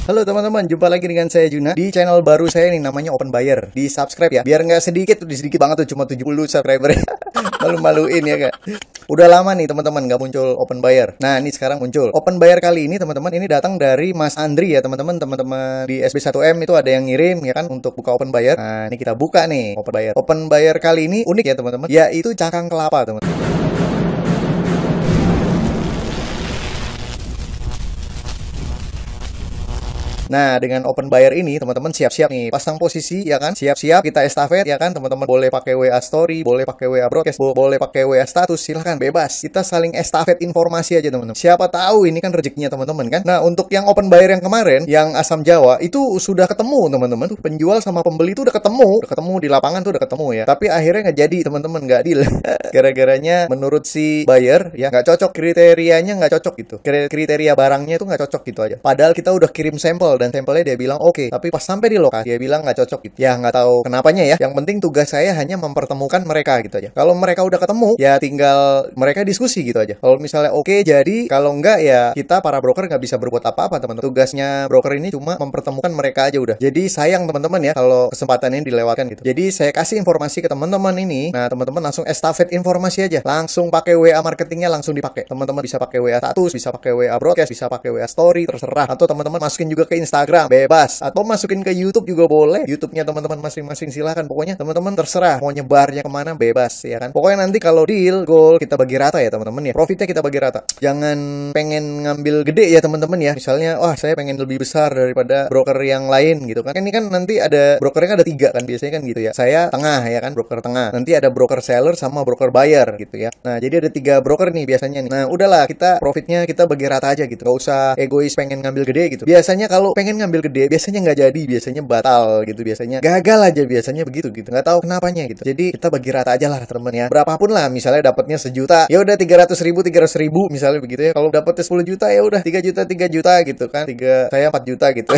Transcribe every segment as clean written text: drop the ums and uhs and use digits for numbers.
Halo teman-teman, jumpa lagi dengan saya Juna di channel baru saya nih, namanya Open Buyer. Di subscribe ya, biar nggak sedikit, sedikit banget tuh, cuma 70 subscriber. Malu-maluin ya kak. Udah lama nih teman-teman nggak muncul Open Buyer. Nah ini sekarang muncul Open Buyer kali ini teman-teman. Ini datang dari Mas Andri ya teman-teman. Teman-teman di SB1M itu ada yang ngirim ya kan untuk buka Open Buyer. Nah ini kita buka nih Open Buyer. Open Buyer kali ini unik ya teman-teman. Yaitu cakang kelapa teman-teman. Nah, dengan Open Buyer ini teman-teman siap-siap nih pasang posisi ya kan, siap-siap kita estafet ya kan, teman-teman boleh pakai WA story, boleh pakai WA broadcast, boleh pakai WA status, silahkan bebas. Kita saling estafet informasi aja teman-teman. Siapa tahu ini kan rezekinya teman-teman kan. Nah, untuk yang Open Buyer yang kemarin, yang Asam Jawa itu sudah ketemu teman-teman. Tuh penjual sama pembeli itu udah ketemu di lapangan tuh udah ketemu ya. Tapi akhirnya nggak jadi teman-teman, nggak deal. Gara-garanya menurut si buyer ya nggak cocok, kriterianya nggak cocok gitu. Kriteria barangnya itu nggak cocok gitu aja. Padahal kita udah kirim sampel dan sampelnya dia bilang oke, tapi pas sampai di lokasi dia bilang nggak cocok gitu. Ya nggak tahu kenapanya ya. Yang penting tugas saya hanya mempertemukan mereka gitu aja. Kalau mereka udah ketemu, ya tinggal mereka diskusi gitu aja. Kalau misalnya oke jadi, kalau enggak ya kita para broker nggak bisa berbuat apa-apa teman-teman. Tugasnya broker ini cuma mempertemukan mereka aja udah. Jadi sayang teman-teman ya kalau kesempatan ini dilewatkan gitu. Jadi saya kasih informasi ke teman-teman ini. Nah teman-teman langsung estafet informasi aja. Langsung pakai WA marketingnya langsung dipakai. Teman-teman bisa pakai WA status, bisa pakai WA broadcast, bisa pakai WA story, terserah. Atau teman-teman masukin juga ke Instagram, bebas. Atau masukin ke YouTube juga boleh. YouTube-nya teman-teman masing-masing silahkan. Pokoknya teman-teman terserah mau nyebarnya kemana, bebas ya kan. Pokoknya nanti kalau deal, goal kita bagi rata ya teman-teman ya. Profitnya kita bagi rata. Jangan pengen ngambil gede ya teman-teman ya. Misalnya, wah saya pengen lebih besar daripada broker yang lain gitu kan. Ini kan nanti ada brokernya kan ada 3 kan biasanya kan gitu ya. Saya tengah ya kan, broker tengah. Nanti ada broker seller sama broker buyer gitu ya. Nah jadi ada 3 broker nih biasanya nih. Nah udahlah kita profitnya kita bagi rata aja gitu. Gak usah egois pengen ngambil gede gitu. Biasanya kalau pengen ngambil gede biasanya nggak jadi, biasanya batal gitu, biasanya gagal aja, biasanya begitu gitu, nggak tahu kenapanya gitu. Jadi kita bagi rata aja lah teman ya, berapapun lah. Misalnya dapatnya 1 juta ya udah 300.000 misalnya begitu ya. Kalau dapatnya 10 juta ya udah 3 juta gitu kan, saya 4 juta gitu.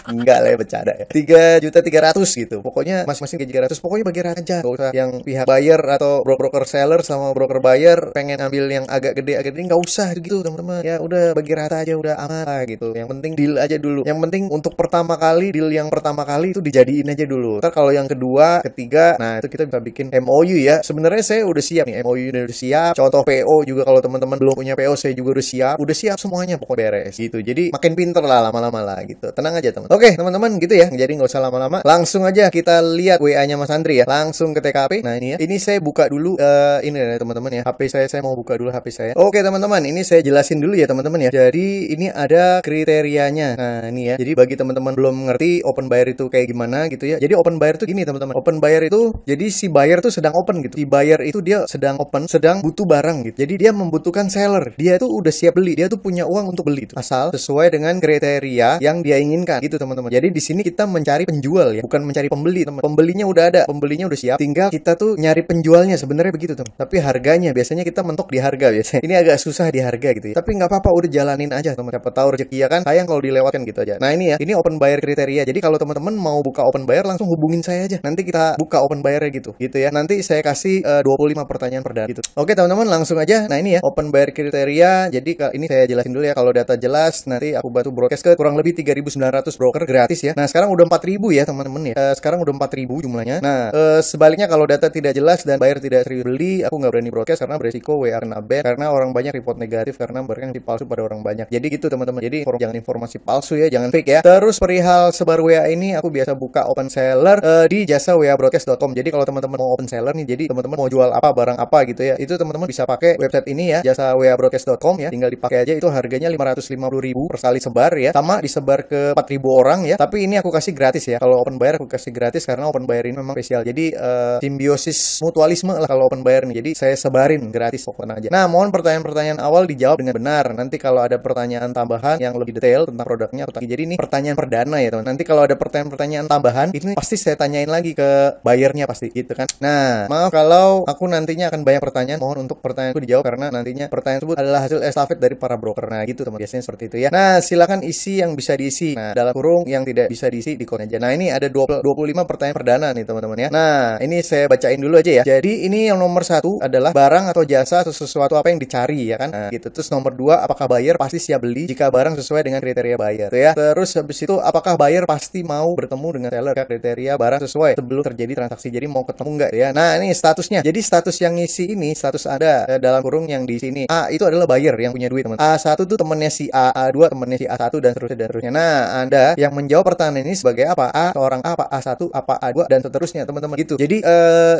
Enggak lah ya, bercanda ya. 3.300.000 gitu. Pokoknya masing-masing gaji 300. Pokoknya bagi rata aja. Gak usah yang pihak buyer atau broker seller sama broker buyer pengen ambil yang agak gede nggak usah gitu teman-teman. Ya udah bagi rata aja, udah aman lah gitu. Yang penting deal aja dulu. Yang penting untuk pertama kali, deal yang pertama kali itu dijadiin aja dulu. Ntar kalau yang kedua, ketiga, nah itu kita bisa bikin MOU ya. Sebenarnya saya udah siap nih, MOU udah siap. Contoh PO juga kalau teman-teman belum punya PO, saya juga udah siap. Udah siap semuanya, pokoknya beres gitu. Jadi makin pinter lah lama-lama lah gitu. Tenang aja teman. Oke teman-teman gitu ya, jadi nggak usah lama-lama, langsung aja kita lihat WA-nya Mas Andri ya, langsung ke TKP. Nah ini ya, ini saya buka dulu ini ya teman-teman ya, HP saya mau buka dulu HP saya. Oke teman-teman, ini saya jelasin dulu ya teman-teman ya. Jadi ini ada kriterianya. Nah ini ya, jadi bagi teman-teman belum ngerti Open Buyer itu kayak gimana gitu ya. Jadi Open Buyer itu gini teman-teman, Open Buyer itu jadi si buyer tuh sedang open gitu. Si buyer itu dia sedang open, sedang butuh barang gitu. Jadi dia membutuhkan seller, dia tuh udah siap beli, dia tuh punya uang untuk beli itu, asal sesuai dengan kriteria yang dia inginkan gitu teman-teman. Jadi di sini kita mencari penjual ya, bukan mencari pembeli teman. Pembelinya udah ada, pembelinya udah siap. Tinggal kita tuh nyari penjualnya, sebenarnya begitu teman. Tapi harganya biasanya kita mentok di harga biasanya. Ini agak susah di harga gitu ya. Tapi nggak apa-apa, udah jalanin aja teman. Siapa tahu rezeki ya kan. Sayang kalau dilewatkan gitu aja. Nah ini ya, ini Open Buyer kriteria. Jadi kalau teman-teman mau buka Open Buyer langsung hubungin saya aja. Nanti kita buka Open Buyer-nya gitu ya. Nanti saya kasih 25 pertanyaan perdana gitu. Oke teman-teman langsung aja. Nah ini ya Open Buyer kriteria. Jadi ini saya jelasin dulu ya. Kalau data jelas nanti aku bantu broadcast ke kurang lebih 3.900 broker gratis ya. Nah sekarang udah 4.000 ya teman-teman ya. Sekarang udah 4.000 jumlahnya. Nah sebaliknya kalau data tidak jelas dan buyer tidak serius beli, aku nggak berani broadcast karena beresiko WA kena ban, karena orang banyak report negatif karena barang yang dipalsu pada orang banyak. Jadi gitu teman-teman. Jadi jangan informasi palsu ya, jangan fake ya. Terus perihal sebar WA ini aku biasa buka open seller di jasa WABroadcast.com. Jadi kalau teman-teman mau open seller nih, jadi teman-teman mau jual apa, barang apa gitu ya, itu teman-teman bisa pakai website ini ya, jasa WABroadcast.com ya. Tinggal dipakai aja, itu harganya 550.000 per kali sebar ya. Sama disebar ke 4.000 orang ya. Tapi ini aku kasih gratis ya. Kalau Open Buyer aku kasih gratis karena Open Buyer ini memang spesial. Jadi simbiosis mutualisme lah kalau Open Buyer nih. Jadi saya sebarin gratis pokoknya aja. Nah, mohon pertanyaan-pertanyaan awal dijawab dengan benar. Nanti kalau ada pertanyaan tambahan yang lebih detail tentang produknya, jadi ini pertanyaan perdana ya teman. Nanti kalau ada pertanyaan-pertanyaan tambahan, ini pasti saya tanyain lagi ke buyernya pasti gitu kan. Nah, maaf kalau aku nantinya akan banyak pertanyaan. Mohon untuk pertanyaanku dijawab karena nantinya pertanyaan tersebut adalah hasil estafet dari para broker. Nah, gitu teman. Biasanya seperti itu ya. Nah, silakan isi yang bisa diisi. Nah, dalam kurung kurung yang tidak bisa diisi di konten aja. Nah, ini ada 25 pertanyaan perdana nih teman-teman ya. Nah, ini saya bacain dulu aja ya. Jadi ini yang nomor 1 adalah barang atau jasa atau sesuatu apa yang dicari ya kan. Nah, gitu. Terus nomor 2, apakah buyer pasti siap beli jika barang sesuai dengan kriteria buyer gitu ya. Terus habis itu apakah buyer pasti mau bertemu dengan seller kriteria barang sesuai sebelum terjadi transaksi. Jadi mau ketemu enggak ya. Nah, ini statusnya. Jadi status yang ngisi ini status Anda dalam kurung yang di sini. A itu adalah buyer yang punya duit, teman. A1 tuh temennya si A, A2 temennya si A1 dan seterusnya. Nah, Anda yang menjawab pertanyaan ini sebagai apa? A seorang A, apa A1, apa A2 dan seterusnya, teman-teman gitu. Jadi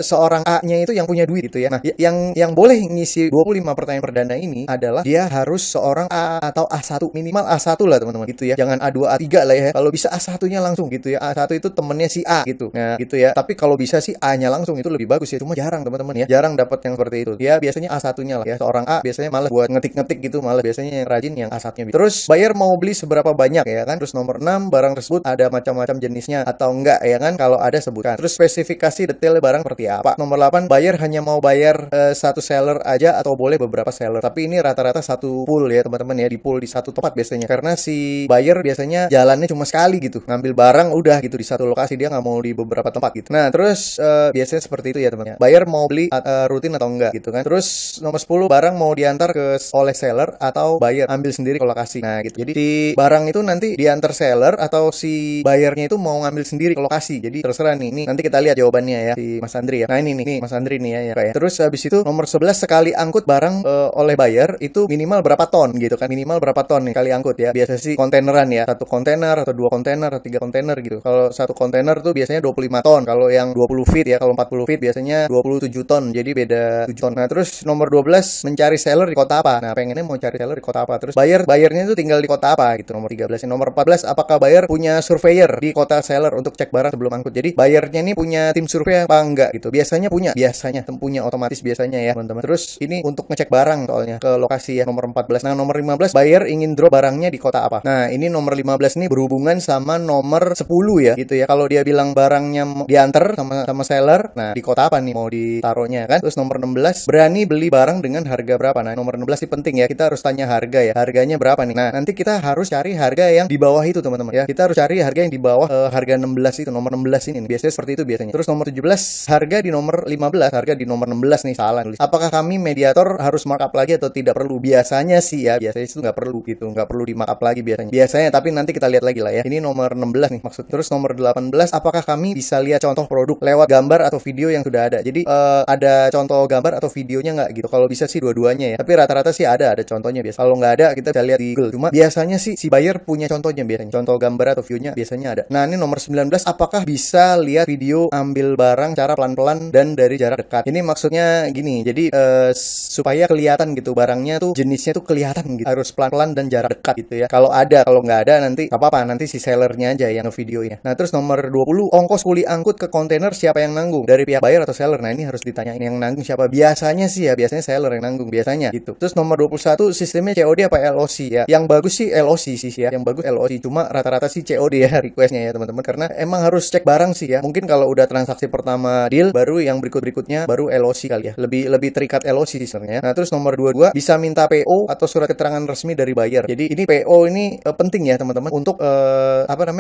seorang A-nya itu yang punya duit gitu ya. Nah, yang boleh ngisi 25 pertanyaan perdana ini adalah dia harus seorang A atau A1, minimal A1 lah, teman-teman gitu ya. Jangan A2, A3 lah ya. Kalau bisa A1-nya langsung gitu ya. A1 itu temennya si A gitu. Nah, gitu ya. Tapi kalau bisa sih A-nya langsung itu lebih bagus ya. Cuma jarang, teman-teman ya. Jarang dapat yang seperti itu. Ya biasanya A1-nya lah ya. Seorang A biasanya malah buat ngetik-ngetik gitu, malah biasanya yang rajin yang A1-nya. Terus buyer mau beli seberapa banyak ya kan. Terus nomor 6, barang tersebut ada macam-macam jenisnya atau enggak ya kan. Kalau ada sebutkan. Terus spesifikasi detail barang seperti apa. Nomor 8, buyer hanya mau bayar satu seller aja atau boleh beberapa seller. Tapi ini rata-rata satu pool ya teman-teman ya. Di pool di satu tempat biasanya. Karena si buyer biasanya jalannya cuma sekali gitu. Ngambil barang udah gitu di satu lokasi, dia nggak mau di beberapa tempat gitu. Nah terus biasanya seperti itu ya teman-teman. Buyer mau beli rutin atau enggak gitu kan. Terus nomor 10, barang mau diantar oleh seller atau buyer ambil sendiri ke lokasi. Nah gitu. Jadi si barang itu nanti diantar seller atau si buyernya itu mau ngambil sendiri ke lokasi. Jadi terserah nih. Ini nanti kita lihat jawabannya ya si Mas Andri ya. Nah ini nih Mas Andri nih ya. Terus habis itu nomor 11, sekali angkut barang oleh buyer itu minimal berapa ton gitu kan. Minimal berapa ton nih kali angkut ya. Biasa sih kontaineran ya. 1 kontainer atau 2 kontainer atau 3 kontainer gitu. Kalau 1 kontainer tuh biasanya 25 ton. Kalau yang 20 feet ya, kalau 40 feet biasanya 27 ton. Jadi beda 7 ton. Nah, terus nomor 12, mencari seller di kota apa. Nah, pengennya mau cari seller di kota apa. Terus bayarnya itu tinggal di kota apa gitu. Nomor 13. Nomor 14, apakah buyer punya surveyor di kota seller untuk cek barang sebelum angkut. Jadi bayarnya ini punya tim survei apa enggak gitu. Biasanya punya otomatis biasanya ya, teman-teman. Terus ini untuk ngecek barang soalnya ke lokasi ya, nomor 14. Nah, nomor 15, buyer ingin drop barangnya di kota apa. Nah, ini nomor 15 ini berhubungan sama nomor 10 ya gitu ya. Kalau dia bilang barangnya diantar sama seller, nah di kota apa nih mau ditaruhnya kan. Terus nomor 16, berani beli barang dengan harga berapa. Nah, nomor 16 ini penting ya. Kita harus tanya harga ya. Harganya berapa nih. Nah, nanti kita harus cari harga yang di bawah itu, teman-teman ya. Kita harus cari harga yang di bawah harga 16 itu, nomor 16 ini. Biasanya seperti itu biasanya. Terus nomor 17, harga di nomor 15, harga di nomor 16 nih salah nulis. Apakah kami mediator harus markup lagi atau tidak perlu? Biasanya sih ya, biasanya itu nggak perlu gitu, nggak perlu di markup lagi biasanya, tapi nanti kita lihat lagi lah ya. Ini nomor 16 nih maksud. Terus nomor 18, apakah kami bisa lihat contoh produk lewat gambar atau video yang sudah ada. Jadi ada contoh gambar atau videonya nggak gitu. Kalau bisa sih dua-duanya ya, tapi rata-rata sih ada contohnya biasa. Kalau nggak ada kita bisa lihat di Google. Cuma biasanya sih si buyer punya contohnya biasanya, contoh gambar atau videonya biasanya ada. Nah, ini nomor 19, apakah bisa lihat video ambil barang cara pelan-pelan dan dari jarak dekat. Ini maksudnya gini, jadi supaya kelihatan gitu barangnya tuh, jenisnya tuh kelihatan gitu, harus pelan-pelan dan jarak dekat gitu ya. Kalau nggak ada nanti nggak apa-apa, nanti si sellernya aja yang videonya. Nah, terus nomor 20, ongkos kuli angkut ke kontainer siapa yang nanggung, dari pihak buyer atau seller. Nah, ini harus ditanyain yang nanggung siapa. Biasanya sih ya, biasanya seller yang nanggung biasanya gitu. Terus nomor 21, sistemnya COD apa LOC ya. Yang bagus sih LOC sih ya, yang bagus LOC. Cuma rata-rata sih COD ya requestnya ya teman-teman, karena emang harus cek barang sih ya. Mungkin kalau udah transaksi pertama deal, baru yang berikutnya baru LOC kali ya. Lebih terikat LOC sih sebenarnya. Nah, terus nomor 22, bisa minta PO atau surat keterangan resmi dari buyer. Jadi ini PO ini penting ya teman-teman untuk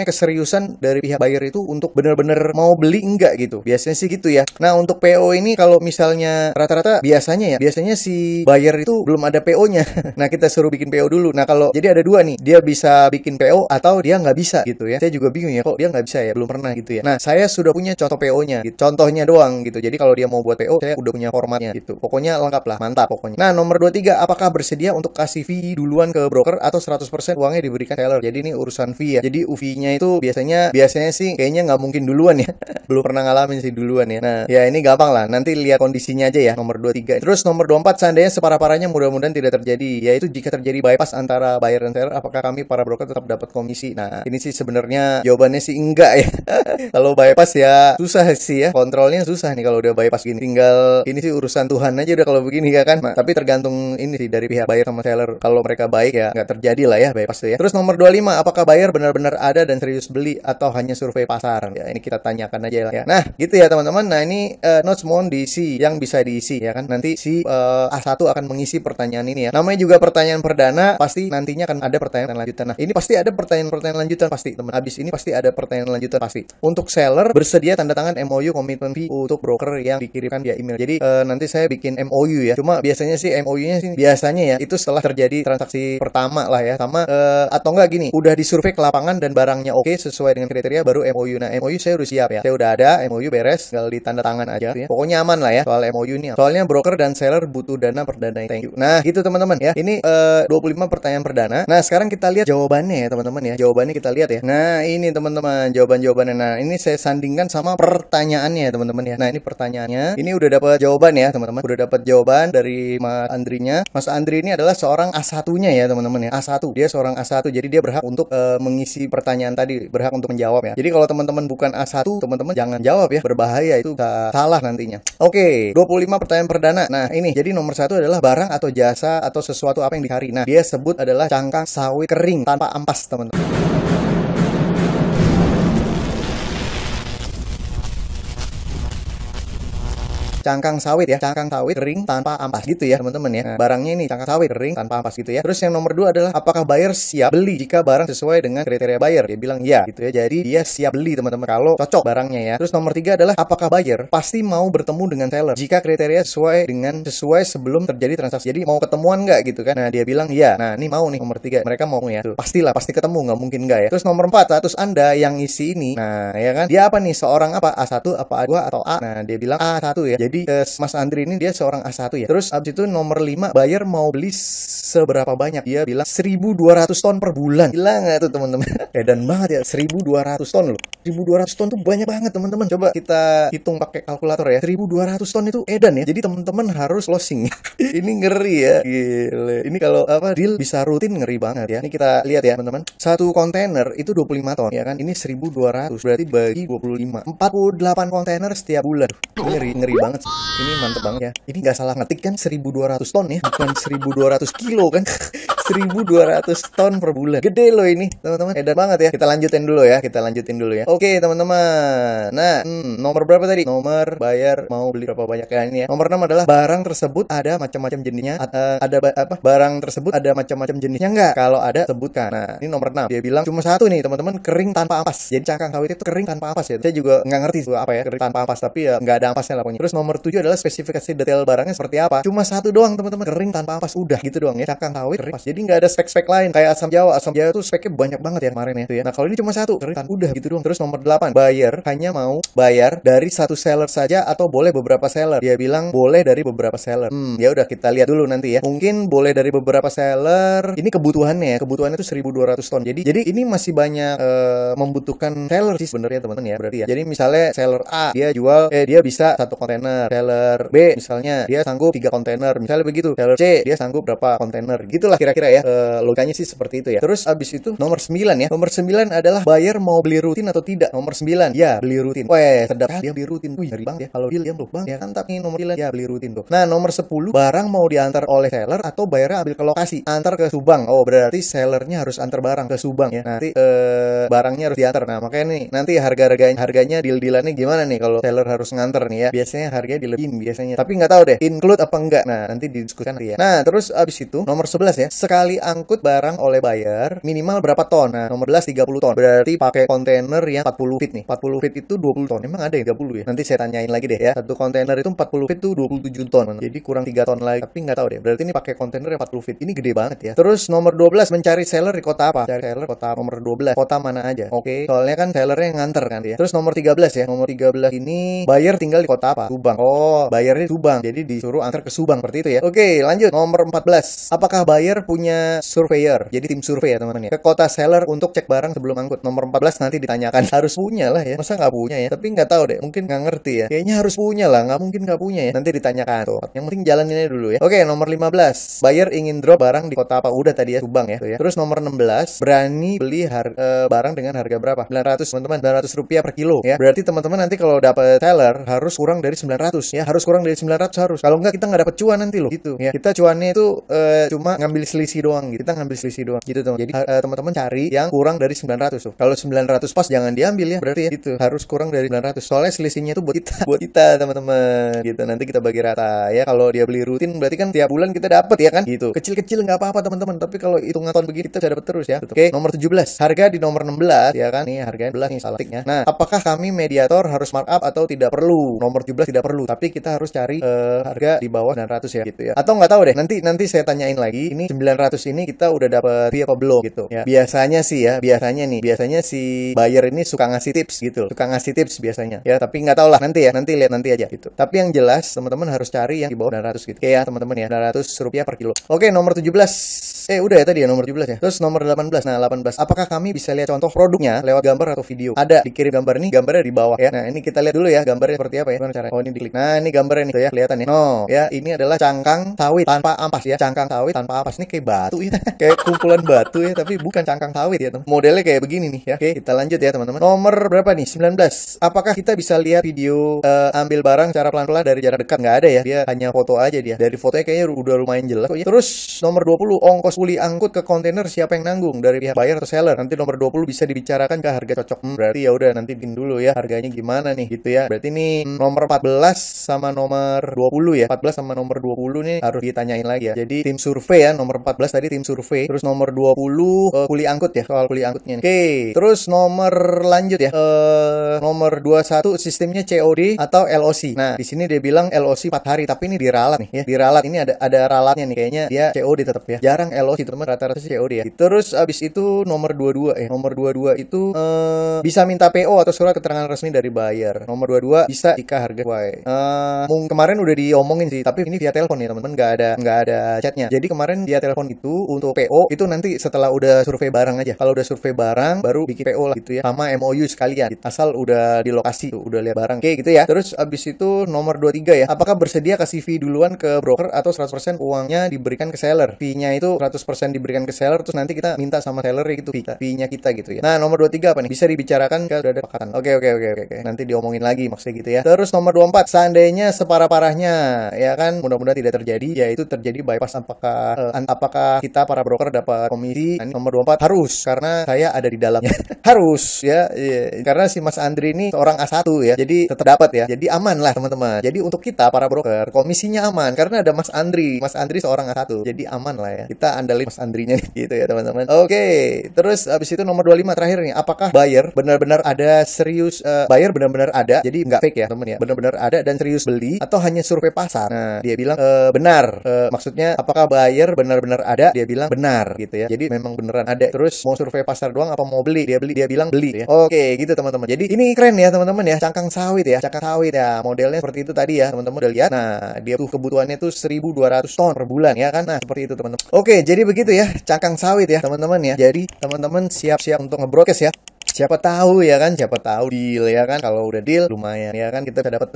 keseriusan dari pihak buyer itu untuk benar-benar mau beli enggak gitu. Biasanya sih gitu ya. Nah, untuk PO ini kalau misalnya rata-rata biasanya si buyer itu belum ada PO-nya. Nah, kita suruh bikin PO dulu. Nah, kalau jadi ada dua nih, dia bisa bikin PO atau dia nggak bisa gitu ya. Saya juga bingung ya, kok dia nggak bisa ya, belum pernah gitu ya. Nah, saya sudah punya contoh PO-nya gitu. Contohnya doang gitu. Jadi kalau dia mau buat PO, saya udah punya formatnya gitu. Pokoknya lengkap lah, mantap pokoknya. Nah, nomor 23, apakah bersedia untuk kasih fee duluan ke broker atau 100% uangnya diberikan seller. Jadi ini urusan fee ya. Jadi fee-nya itu biasanya sih kayaknya nggak mungkin duluan ya. Belum pernah ngalamin sih duluan ya. Nah, ya ini gampang lah. Nanti lihat kondisinya aja ya, nomor 23. Terus nomor 24, seandainya separah-parahnya mudah-mudahan tidak terjadi, yaitu jika terjadi bypass antara buyer dan seller, apakah kami para broker tetap dapat komisi? Nah, ini sih sebenarnya jawabannya sih enggak ya. Kalau bypass ya susah sih ya. Kontrolnya susah nih kalau udah bypass gini. Tinggal ini sih urusan Tuhan aja udah kalau begini ya kan. Nah, tapi tergantung ini sih dari pihak buyer sama seller. Kalau mereka baik ya nggak terjadi lah ya bypass tuh ya. Terus nomor 25, apakah buyer benar-benar ada dan serius beli atau hanya survei pasar? Ya, ini kita tanyakan aja lah ya. Nah, gitu ya teman-teman. Nah, ini notes mohon diisi yang bisa diisi ya kan. Nanti si A1 akan mengisi pertanyaan ini ya. Namanya juga pertanyaan perdana, pasti nantinya akan ada pertanyaan lanjutan. Nah, ini pasti ada pertanyaan lanjutan pasti, teman. Habis ini pasti ada pertanyaan lanjutan pasti. Untuk seller bersedia tanda tangan MOU komitmen fee untuk broker yang dikirimkan via email. Jadi nanti saya bikin MOU ya. Cuma biasanya sih MOU-nya sih biasanya ya itu setelah terjadi transaksi pertama lah ya. Sama atau enggak gini, udah disurvei ke lapangan dan barangnya oke sesuai dengan kriteria baru MOU. Nah, MOU saya udah siap ya. Saya udah ada MOU beres, tinggal ditanda tangan aja ya. Pokoknya aman lah ya soal MOU ini. Soalnya broker dan seller butuh dana perdana. Thank you. Nah, gitu teman-teman ya. Ini 25 pertanyaan perdana. Nah, sekarang kita lihat jawabannya ya, teman-teman ya. Jawabannya kita lihat ya. Nah, ini teman-teman jawaban-jawabannya. Nah, ini saya sandingkan sama pertanyaannya ya, teman-teman ya. Nah, ini pertanyaannya. Ini udah dapat jawaban ya, teman-teman. Udah dapat jawaban dari Mas Andrinya. Mas Andri ini adalah seorang A1-nya ya, teman-teman ya. A1. Dia seorang A1. Jadi dia berhak untuk mengisi pertanyaan tadi, berhak untuk menjawab ya. Jadi kalau teman-teman bukan A1, teman-teman jangan jawab ya. Berbahaya, itu salah nantinya. Oke, 25 pertanyaan perdana. Nah, ini. Jadi nomor 1 adalah barang atau jasa atau sesuatu apa yang dicari. Nah, dia sebut adalah cangkang sawit kering tanpa ampas, teman-teman. Cangkang sawit ya, cangkang sawit kering tanpa ampas gitu ya teman-teman ya. Nah, barangnya ini cangkang sawit kering tanpa ampas gitu ya. Terus yang nomor 2 adalah apakah buyer siap beli jika barang sesuai dengan kriteria buyer. Dia bilang ya gitu ya. Jadi dia siap beli teman-teman kalau cocok barangnya ya. Terus nomor 3 adalah apakah buyer pasti mau bertemu dengan seller jika kriteria sesuai sebelum terjadi transaksi. Jadi mau ketemuan nggak gitu kan. Nah, dia bilang ya. Nah, ini mau nih nomor 3. Mereka mau ya. Tuh, pastilah pasti ketemu, nggak mungkin nggak ya. Terus nomor 4, status Anda yang isi ini. Nah, ya kan. Dia apa nih? Seorang apa? A1 apa A2 atau A? Nah, dia bilang A1 ya. Jadi Mas Andri ini dia seorang A1 ya. Terus abis itu nomor 5, buyer mau beli seberapa banyak? Dia bilang 1.200 ton per bulan. Gila nggak tuh teman-teman? Edan banget ya, 1.200 ton loh. 1.200 ton tuh banyak banget teman-teman. Coba kita hitung pakai kalkulator ya. 1.200 ton itu edan ya. Jadi teman-teman harus closing. Ini ngeri ya. Gile. Ini kalau apa deal bisa rutin ngeri banget ya. Ini kita lihat ya teman-teman. Satu kontainer itu 25 ton ya kan. Ini 1.200 berarti bagi 25. 48 kontainer setiap bulan. Ngeri banget sih. Ini mantep banget ya. Ini nggak salah ngetik kan 1.200 ton ya. Bukan 1.200 kilo kan. 1.200 ton per bulan. Gede loh ini, teman-teman. Edan banget ya. Kita lanjutin dulu ya. Oke, teman-teman. Nah, nomor berapa tadi? Nomor buyer mau beli berapa banyak ya ini ya. Nomor 6 adalah barang tersebut ada macam-macam jenisnya. Barang tersebut ada macam-macam jenisnya enggak? Kalau ada sebutkan. Nah, ini nomor 6. Dia bilang cuma satu nih, teman-teman, kering tanpa ampas. Jadi cangkang sawit itu kering tanpa ampas ya. Saya juga nggak ngerti itu apa ya, kering tanpa ampas, tapi ya nggak ada ampasnya lah pokoknya. Terus nomor 7 adalah spesifikasi detail barangnya seperti apa. Cuma satu doang, teman-teman, kering tanpa ampas. Udah gitu doang ya. Cangkang sawit kering. Jadi nggak ada spek-spek lain kayak asam Jawa. Asam Jawa tuh speknya banyak banget ya kemarin ya. Tuh ya. Nah, kalau ini cuma satu, kering tanpa. Udah gitu doang. Terus nomor 8, buyer hanya mau bayar dari satu seller saja atau boleh beberapa seller. Dia bilang boleh dari beberapa seller. Ya udah kita lihat dulu nanti ya. Mungkin boleh dari beberapa seller. Ini kebutuhannya ya. Kebutuhannya itu 1.200 ton. Jadi ini masih banyak membutuhkan seller sih sebenarnya teman-teman ya. Berarti ya. Jadi misalnya seller A dia jual dia bisa 1 kontainer. Seller B misalnya dia sanggup 3 kontainer. Misalnya begitu. Seller C dia sanggup berapa kontainer. Gitulah kira-kira ya. Logikanya sih seperti itu ya. Terus abis itu nomor 9 ya. Nomor 9 adalah buyer mau beli rutin atau tidak. Nomor 9 ya beli rutin. Weh, sedap kali dia beli rutin. Wih, ngeri banget ya. Kalau deal dia tuh bang ya mantap nih nomor 9 ya beli rutin tuh. Nah, nomor 10 barang mau diantar oleh seller atau bayarnya ambil ke lokasi. Antar ke Subang. Oh, berarti sellernya harus antar barang ke Subang ya. Nanti barangnya harus diantar. Nah, makanya nih nanti harganya deal-dealannya gimana nih kalau seller harus nganter nih ya. Biasanya harganya dilebihin biasanya. Tapi nggak tahu deh include apa enggak. Nah, nanti didiskusikan ya. Nah, terus abis itu nomor 11 ya. Sekali angkut barang oleh buyer minimal berapa ton? Nah, nomor 11 30 ton. Berarti pakai kontainer yang 40 feet nih. 40 feet itu 20 ton. Emang ada yang 30 ya? Nanti saya tanyain lagi deh ya. Satu kontainer itu 40 feet itu 27 ton. Jadi kurang 3 ton lagi. Tapi nggak tahu deh. Berarti ini pakai kontainer yang 40 feet. Ini gede banget ya. Terus nomor 12 mencari seller di kota apa? Cari seller kota nomor 12. Kota mana aja? Oke. Soalnya kan sellernya yang nganter kan ya. Terus nomor 13 ya. Nomor 13 ini buyer tinggal di kota apa? Subang. Oh, buyernya Subang. Jadi disuruh antar ke Subang seperti itu ya. Oke, lanjut. Nomor 14. Apakah buyer punya surveyor? Jadi tim survei ya teman-teman ya. Ke kota seller untuk cek barang sebelum angkut. Nomor 14 nanti ditanyakan. Harus punya lah ya. Masa nggak punya ya? Tapi nggak tahu deh. Mungkin nggak ngerti ya. Kayaknya harus punya lah. Nggak mungkin nggak punya ya. Nanti ditanyakan tuh. Yang penting jalaninnya dulu ya. Oke, nomor 15. Buyer ingin drop barang di kota apa? Udah tadi ya Subang ya. Tuh ya. Terus nomor 16. Berani beli barang dengan harga berapa? 900 teman-teman. 900 rupiah per kilo ya. Berarti teman-teman nanti kalau dapat seller harus kurang dari 900 ya. Harus kurang dari 900 harus. Kalau nggak kita nggak dapat cuan nanti loh. Gitu ya. Kita cuannya itu cuma ngambil selisih selisih doang gitu. Kita ngambil selisih doang gitu tuh. Jadi teman-teman cari yang kurang dari 900 tuh. Kalau 900 pas jangan diambil ya, berarti ya itu harus kurang dari 900. Soalnya selisihnya tuh buat kita, buat kita teman-teman gitu. Nanti kita bagi rata ya. Kalau dia beli rutin berarti kan tiap bulan kita dapat ya kan gitu. Kecil-kecil nggak apa-apa teman-teman, tapi kalau hitungan tahun begini kita bisa dapat terus ya. Oke, nomor 17. Harga di nomor 16 ya kan. Nih harganya 11 nih salah tiknya. Nah, apakah kami mediator harus markup atau tidak perlu? Nomor 17 tidak perlu, tapi kita harus cari harga di bawah 900 ya gitu ya. Atau nggak tahu deh. Nanti saya tanyain lagi. Ini 900 ini kita udah dapat fee apa belum gitu ya. Biasanya sih ya, biasanya si buyer ini suka ngasih tips gitu. Suka ngasih tips biasanya. Ya, tapi nggak tahu lah nanti ya. Nanti lihat nanti aja gitu. Tapi yang jelas teman-teman harus cari yang di bawah 900 gitu. Oke ya, teman-teman ya. 900 rupiah per kilo. Oke, nomor 17. Udah ya tadi ya nomor 17 ya. Terus nomor 18. Nah, 18. Apakah kami bisa lihat contoh produknya lewat gambar atau video? Ada, dikirim gambar nih, gambarnya di bawah ya. Nah, ini kita lihat dulu ya gambarnya seperti apa ya. Gimana caranya? Oh, ini diklik. Nah, ini gambarnya nih tuh ya, kelihatan ya. No, ya, ini adalah cangkang sawit tanpa ampas ya. Cangkang sawit tanpa ampas. Ini kayak batu ya. Kayak kumpulan batu ya, tapi bukan cangkang sawit ya, teman. Modelnya kayak begini nih ya. Oke, kita lanjut ya, teman-teman. Nomor berapa nih? 19. Apakah kita bisa lihat video ambil barang secara pelan-pelan dari jarak dekat? Nggak ada ya. Dia hanya foto aja dia. Dari fotonya kayaknya udah lumayan jelas kok ya. Terus nomor 20, ongkos kuli angkut ke kontainer siapa yang nanggung? Dari pihak buyer atau seller? Nanti nomor 20 bisa dibicarakan ke harga cocok. Berarti ya udah nanti bikin dulu ya harganya gimana nih gitu ya. Berarti ini nomor 14 sama nomor 20 ya. 14 sama nomor 20 nih harus ditanyain lagi ya. Jadi tim survei ya, nomor 14 tadi tim survei. Terus nomor 20 kuli angkut ya, soal kuli angkutnya nih. Oke, terus nomor lanjut ya. Nomor 21 sistemnya COD atau LOC. Nah, di sini dia bilang LOC 4 hari, tapi ini diralat nih ya. Diralat ini ada ralatnya nih, kayaknya dia COD tetap ya. Jarang LOC teman, rata-rata COD ya. Terus abis itu nomor 22 ya. Nomor 22 itu bisa minta PO atau surat keterangan resmi dari buyer. Nomor 22 bisa jika harga sesuai. Kemarin udah diomongin sih, tapi ini via telepon ya teman-teman, nggak ada chatnya. Jadi kemarin via telepon itu untuk PO itu nanti setelah udah survei barang aja. Kalau udah survei barang baru bikin PO lah gitu ya, sama MOU sekalian. Asal udah di lokasi tuh, udah lihat barang. Oke gitu ya. Terus abis itu nomor 23 ya. Apakah bersedia kasih fee duluan ke broker atau 100% uangnya diberikan ke seller? Fee-nya itu 100% diberikan ke seller, terus nanti kita minta sama seller gitu fee-nya kita gitu ya. Nah, nomor 23 apa nih? Bisa dibicarakan ke udah ada kesepakatan. Oke. Nanti diomongin lagi maksudnya gitu ya. Terus nomor 24, seandainya separah-parahnya ya kan, mudah-mudahan tidak terjadi, yaitu terjadi bypass, apakah kita para broker dapat komisi? Nah, nomor 24 harus, karena saya ada di dalamnya. Harus ya. Karena si Mas Andri ini seorang A1 ya. Jadi tetap dapat ya. Jadi aman lah teman-teman. Jadi untuk kita para broker komisinya aman karena ada Mas Andri. Mas Andri seorang A1. Jadi aman lah ya. Kita andalin Mas Andrinya gitu ya teman-teman. Oke. Terus abis itu nomor 25 terakhir nih. Apakah buyer benar-benar ada serius buyer benar-benar ada. Jadi nggak fake ya teman ya. Benar-benar ada dan serius beli atau hanya survei pasar. Nah, dia bilang benar. Maksudnya apakah buyer benar-benar ada? Dia bilang benar gitu ya. Jadi memang beneran ada. Terus mau survei pasar doang apa mau beli? Dia bilang beli ya. Oke, gitu teman-teman. Jadi ini keren ya teman-teman ya. Cangkang sawit ya. Cangkang sawit ya. Modelnya seperti itu tadi ya. Teman-teman udah lihat. Nah, dia tuh kebutuhannya tuh 1.200 ton per bulan ya kan. Nah, seperti itu teman-teman. Oke, jadi begitu ya. Cangkang sawit ya teman-teman ya. Jadi teman-teman siap-siap untuk nge-broadcast ya. Siapa tahu ya kan, siapa tahu deal ya kan. Kalau udah deal lumayan ya kan, kita bisa dapat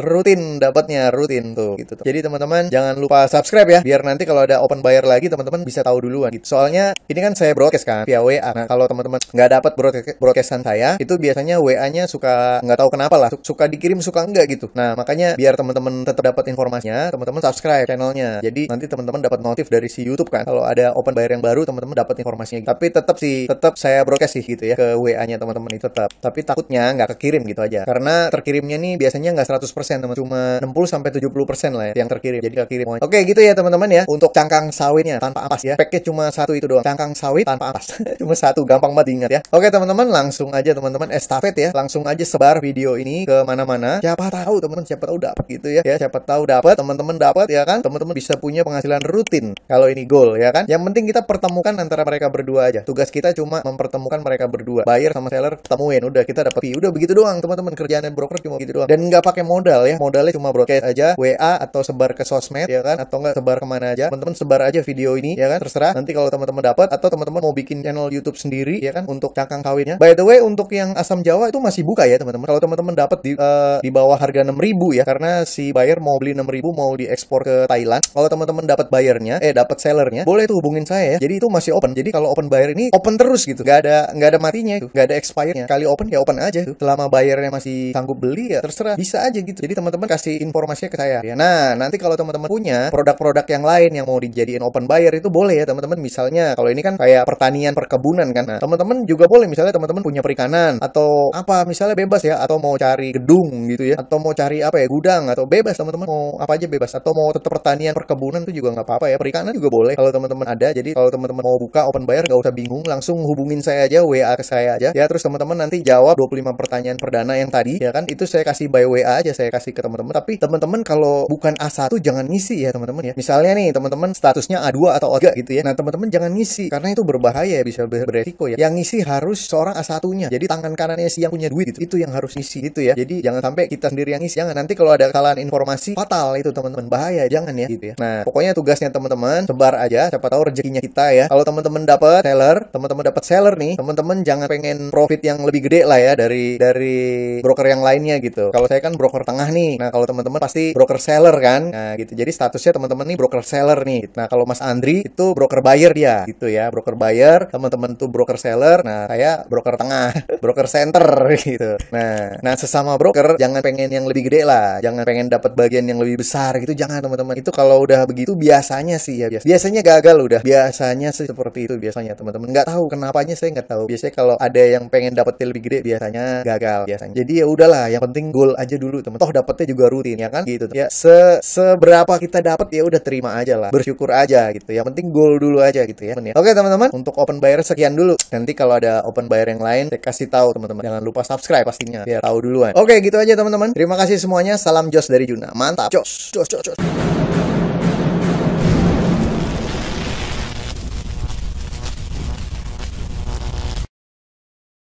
dapatnya rutin tuh gitu. Jadi teman-teman jangan lupa subscribe ya, biar nanti kalau ada open buyer lagi teman-teman bisa tahu duluan gitu. Soalnya ini kan saya broadcast kan via WA. Nah, kalau teman-teman nggak dapat broadcastan saya, itu biasanya WA-nya suka nggak tahu kenapa lah, suka dikirim suka enggak gitu. Nah, makanya biar teman-teman tetap dapat informasinya, teman-teman subscribe channelnya. Jadi nanti teman-teman dapat notif dari si YouTube kan. Kalau ada open buyer yang baru, teman-teman dapat informasinya. Tapi tetap saya broadcast sih gitu ya ke WA-nya teman-teman itu tetap. Tapi takutnya nggak kekirim gitu aja. Karena terkirimnya nih biasanya nggak 100%, teman. Cuma 60-70% lah ya yang terkirim. Jadi kekirim. Oke, gitu ya teman-teman ya. Untuk cangkang sawitnya tanpa ampas ya. Package cuma satu itu doang. Cangkang sawit tanpa ampas. Cuma satu, gampang banget diingat ya. Oke, teman-teman, langsung aja teman-teman estafet ya. Langsung aja sebar video ini ke mana-mana. Siapa tahu teman-teman, siapa tahu dapat gitu ya. Ya, siapa tahu dapat, teman-teman dapat ya kan. Teman-teman bisa punya penghasilan rutin kalau ini goal ya kan. Yang penting kita pertemukan antara mereka berdua aja. Tugas kita cuma mempertemukan mereka berdua. Buyer sama seller temuin, udah kita dapat fee. Udah begitu doang teman-teman, kerjaan broker cuma gitu doang. Dan nggak pakai modal ya. Modalnya cuma broadcast aja, WA atau sebar ke sosmed ya kan, atau nggak sebar kemana aja. Teman-teman sebar aja video ini ya kan, terserah. Nanti kalau teman-teman dapat atau teman-teman mau bikin channel YouTube sendiri ya kan untuk cangkang sawitnya. By the way, untuk yang asam Jawa itu masih buka ya teman-teman. Kalau teman-teman dapat di bawah harga 6.000 ya, karena si buyer mau beli 6.000 mau diekspor ke Thailand. Kalau teman-teman dapat buyernya, dapat sellernya, boleh tuh hubungin saya ya. Jadi itu masih open. Jadi kalau open buyer ini open terus gitu. Nggak ada matinya itu. Nggak ada expired buyer-nya. Kali open ya open aja tuh. Selama bayarnya masih sanggup beli ya terserah, bisa aja gitu. Jadi teman-teman kasih informasinya ke saya ya. Nah, nanti kalau teman-teman punya produk-produk yang lain yang mau dijadiin open buyer itu boleh ya teman-teman. Misalnya kalau ini kan kayak pertanian perkebunan kan. Nah, teman-teman juga boleh misalnya teman-teman punya perikanan atau apa misalnya bebas ya, atau mau cari gedung gitu ya, atau mau cari apa ya, gudang, atau bebas teman-teman mau apa aja bebas, atau mau tetap pertanian perkebunan itu juga nggak apa-apa ya, perikanan juga boleh kalau teman-teman ada. Jadi kalau teman-teman mau buka open buyer nggak usah bingung, langsung hubungin saya aja, WA ke saya aja ya. Terus teman-teman nanti jawab 25 pertanyaan perdana yang tadi ya kan, itu saya kasih by WA aja, saya kasih ke teman-teman. Tapi teman-teman kalau bukan A1 jangan ngisi ya teman-teman ya. Misalnya nih teman-teman statusnya A2 atau A3 gitu ya, nah teman-teman jangan ngisi karena itu berbahaya, bisa beresiko ya. Yang ngisi harus seorang A1-nya, jadi tangan kanannya si yang punya duit itu yang harus ngisi gitu ya. Jadi jangan sampai kita sendiri yang ngisi, jangan. Nanti kalau ada kesalahan informasi fatal itu teman-teman, bahaya, jangan ya gitu ya. Nah pokoknya tugasnya teman-teman sebar aja, siapa tahu rezekinya kita ya. Kalau teman-teman dapat seller nih, teman-teman jangan pengen profit yang lebih gede lah ya dari broker yang lainnya gitu. Kalau saya kan broker tengah nih, nah kalau teman-teman pasti broker seller kan, nah gitu. Jadi statusnya teman-teman nih broker seller nih. Nah kalau Mas Andri itu broker buyer dia gitu ya, broker buyer, teman-teman tuh broker seller. Nah saya broker tengah, broker center gitu. Nah sesama broker jangan pengen yang lebih gede lah, jangan pengen dapat bagian yang lebih besar gitu, jangan teman-teman. Itu kalau udah begitu biasanya sih ya, biasanya gagal udah, biasanya sih seperti itu biasanya teman-teman. Nggak tahu kenapanya, saya nggak tahu. Biasanya kalau ada yang pengen dapat lebih gede biasanya gagal biasanya. Jadi ya udahlah, yang penting goal aja dulu teman. Toh dapatnya juga rutin ya kan gitu. Ya seberapa kita dapat ya udah terima aja lah, bersyukur aja gitu. Yang penting goal dulu aja gitu ya. Oke teman-teman, untuk open buyer sekian dulu. Nanti kalau ada open buyer yang lain saya kasih tahu teman-teman. Jangan lupa subscribe pastinya biar tahu duluan. Oke gitu aja teman-teman. Terima kasih semuanya. Salam Jos dari Juna. Mantap. Jos.